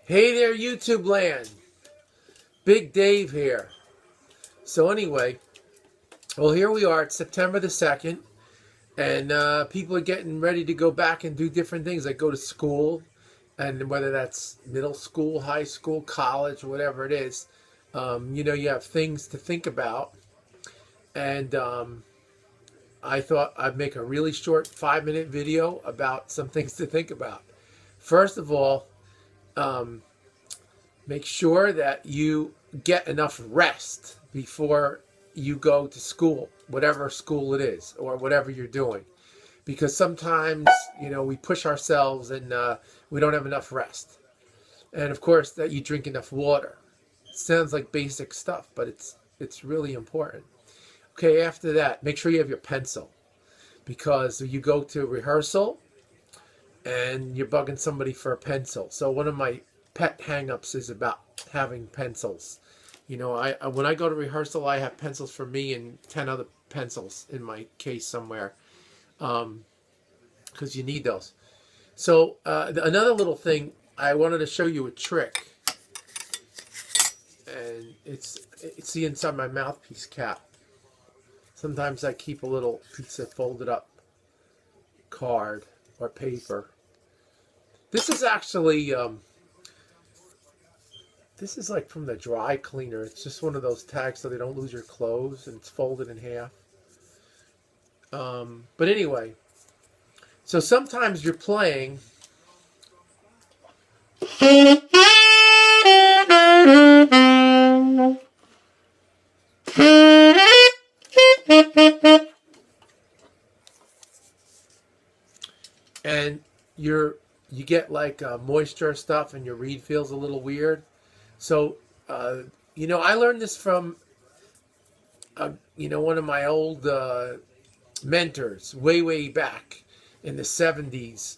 Hey there, YouTube land. Big Dave here. So anyway, well, here we are. It's September the 2nd, and people are getting ready to go back and do different things, like go to school, and whether that's middle school, high school, college, whatever it is, you have things to think about. And I thought I'd make a really short 5-minute video about some things to think about. First of all, make sure that you get enough rest before you go to school, whatever school it is or whatever you're doing. Because sometimes, we push ourselves and we don't have enough rest. And of course, that you drink enough water. It sounds like basic stuff, but it's really important. Okay, after that, make sure you have your pencil. Because you go to rehearsal and you're bugging somebody for a pencil. So one of my pet hang-ups is about having pencils. When I go to rehearsal, I have pencils for me and 10 other pencils in my case somewhere, because you need those. So another little thing, I wanted to show you a trick, and it's the inside my mouthpiece cap. Sometimes I keep a little piece of folded up card or paper. This is actually this is like from the dry cleaner. It's just one of those tags so they don't lose your clothes, and it's folded in half. But anyway, so sometimes you're playing and you get like moisture stuff, and your reed feels a little weird. So, I learned this from, one of my old mentors way back in the 70s.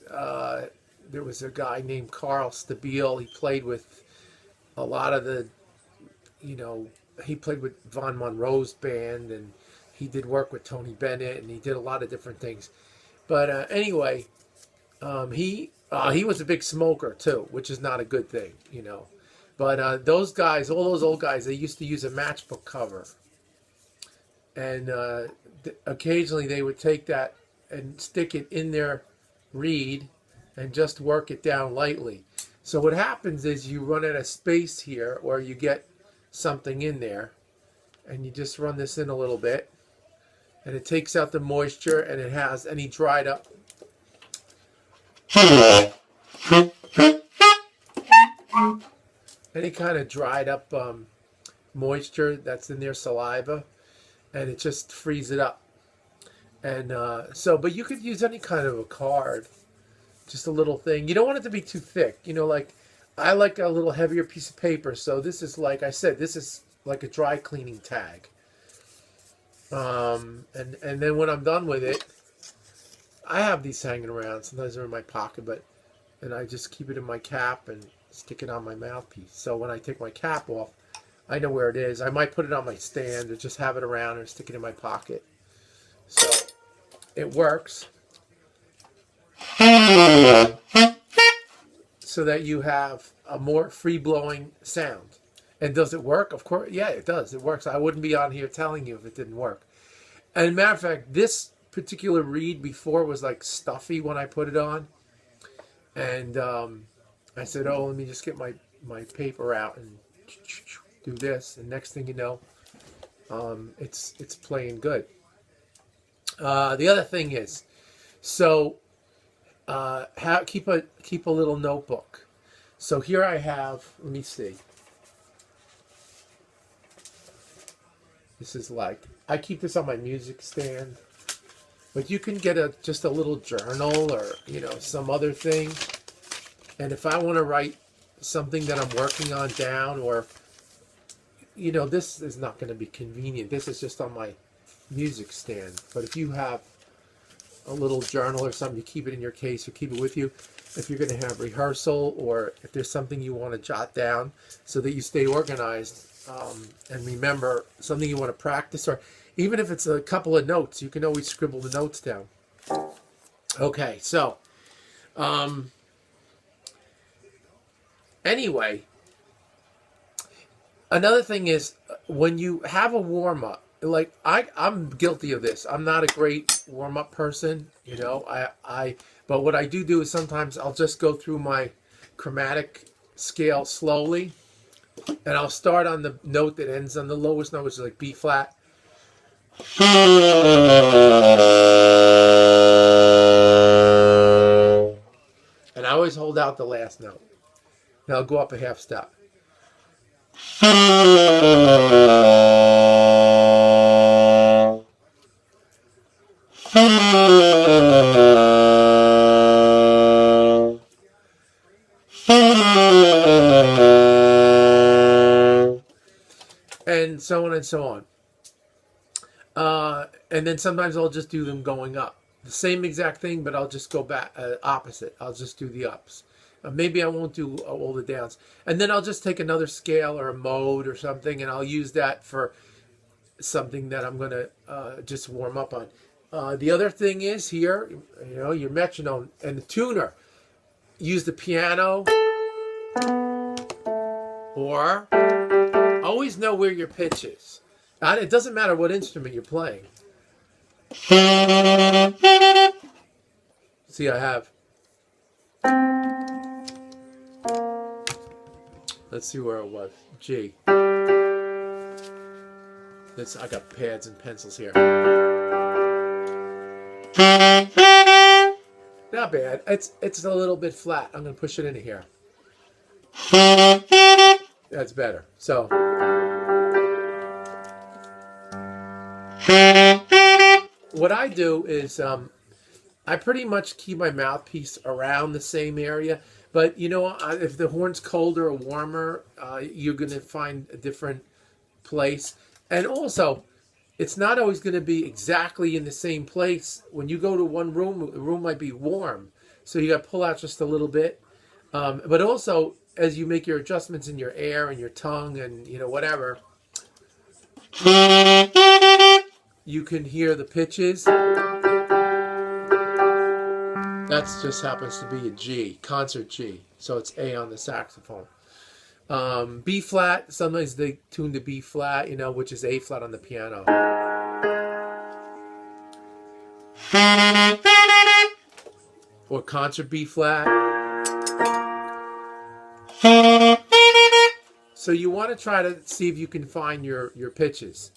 There was a guy named Carl Stabile. He played with a lot of the, he played with Von Monroe's band, and he did work with Tony Bennett, and he did a lot of different things. But anyway, he was a big smoker too, which is not a good thing, But those guys, all those old guys, they used to use a Matchbook cover. And occasionally they would take that and stick it in their reed and just work it down lightly. So what happens is you run out of space here, or you get something in there, and you just run this in a little bit, and it takes out the moisture, and it has any dried up any kind of dried up moisture that's in their saliva, and it just frees it up. And but you could use any kind of a card, just a little thing. You don't want it to be too thick. Like I like a little heavier piece of paper. So this is, like I said, this is like a dry cleaning tag. And then when I'm done with it, I have these hanging around. Sometimes they're in my pocket, and I just keep it in my cap and stick it on my mouthpiece. So when I take my cap off, I know where it is. I might put it on my stand or just have it around or stick it in my pocket. So it works so that you have a more free-blowing sound. And does it work? Of course, yeah, it does. It works. I wouldn't be on here telling you if it didn't work. And as a matter of fact, this particular reed before was like stuffy when I put it on. And I said, oh, let me just get my paper out and do this. And next thing you know, it's playing good. The other thing is, so keep a little notebook. So here I have, let me see. This is like, I keep this on my music stand. But you can get just a little journal or, some other thing. And if I want to write something that I'm working on down, or, this is not going to be convenient. This is just on my music stand. But if you have a little journal or something, you keep it in your case or keep it with you. If you're going to have rehearsal, or if there's something you want to jot down so that you stay organized and remember something you want to practice, or even if it's a couple of notes, you can always scribble the notes down. Okay, so Anyway, another thing is when you have a warm up, like I'm guilty of this. I'm not a great warm up person, you know. But what I do is sometimes I'll just go through my chromatic scale slowly, and I'll start on the note that ends on the lowest note, which is like B flat. And I always hold out the last note. And I'll go up a half step. And so on and so on. And then sometimes I'll just do them going up. The same exact thing, but I'll just go back opposite. I'll just do the ups. Maybe I won't do all the downs. And then I'll just take another scale or a mode or something, and I'll use that for something that I'm going to just warm up on. The other thing is here, you know, your metronome and the tuner. Use the piano, or always know where your pitch is. It doesn't matter what instrument you're playing. See, I have. Let's see where it was. G. I got pads and pencils here. Not bad. It's a little bit flat. I'm going to push it into here. That's better. So. What I do is I pretty much keep my mouthpiece around the same area. But, you know, if the horn's colder or warmer, you're going to find a different place. And also, it's not always going to be exactly in the same place. When you go to one room, the room might be warm. So you got to pull out just a little bit. But also, as you make your adjustments in your air and your tongue and, you know, whatever, you can hear the pitches. That just happens to be a G, concert G. So it's A on the saxophone. B flat, sometimes they tune to B flat, you know, which is A flat on the piano. Or concert B flat. So you want to try to see if you can find your pitches.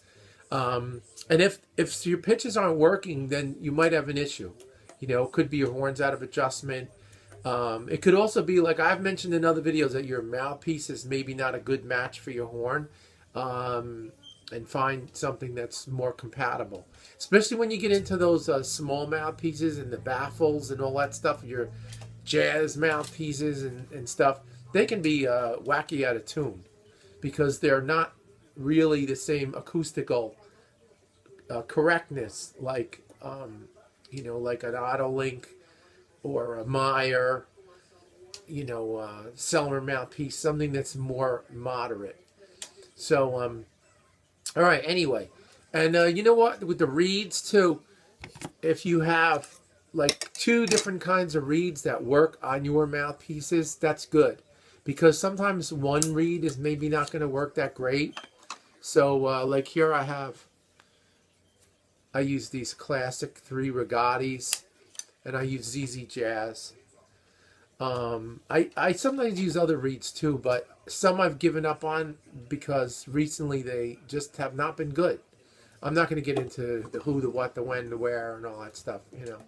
And if your pitches aren't working, then you might have an issue. You know, it could be your horn's out of adjustment. It could also be, like I've mentioned in other videos, that your mouthpiece is maybe not a good match for your horn. And find something that's more compatible. Especially when you get into those small mouthpieces and the baffles and all that stuff, your jazz mouthpieces and stuff, they can be wacky out of tune because they're not really the same acoustical correctness like, you know, like an Autolink or a Meyer, you know, Selmer mouthpiece, something that's more moderate. So, all right, anyway. And you know what? With the reeds, too, if you have like two different kinds of reeds that work on your mouthpieces, that's good. Because sometimes one reed is maybe not going to work that great. So, like here I use these classic 3 Rigattis, and I use ZZ Jazz. I sometimes use other reeds too, but some I've given up on because recently they just have not been good. I'm not going to get into the who, the what, the when, the where, and all that stuff, you know.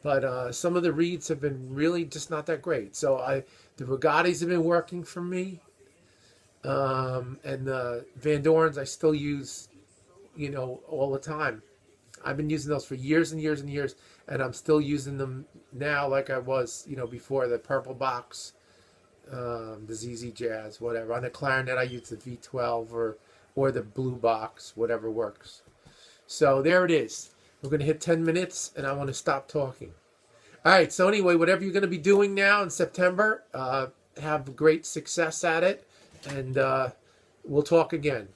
But some of the reeds have been really just not that great. So the Rigattis have been working for me. And the Van Dorns I still use, you know, all the time. I've been using those for years and years and years, and I'm still using them now like I was, you know, before. The Purple Box, the ZZ Jazz, whatever. On the clarinet, I use the V12 or the Blue Box, whatever works. So there it is. We're going to hit 10 minutes, and I want to stop talking. All right, so anyway, whatever you're going to be doing now in September, have great success at it, and we'll talk again.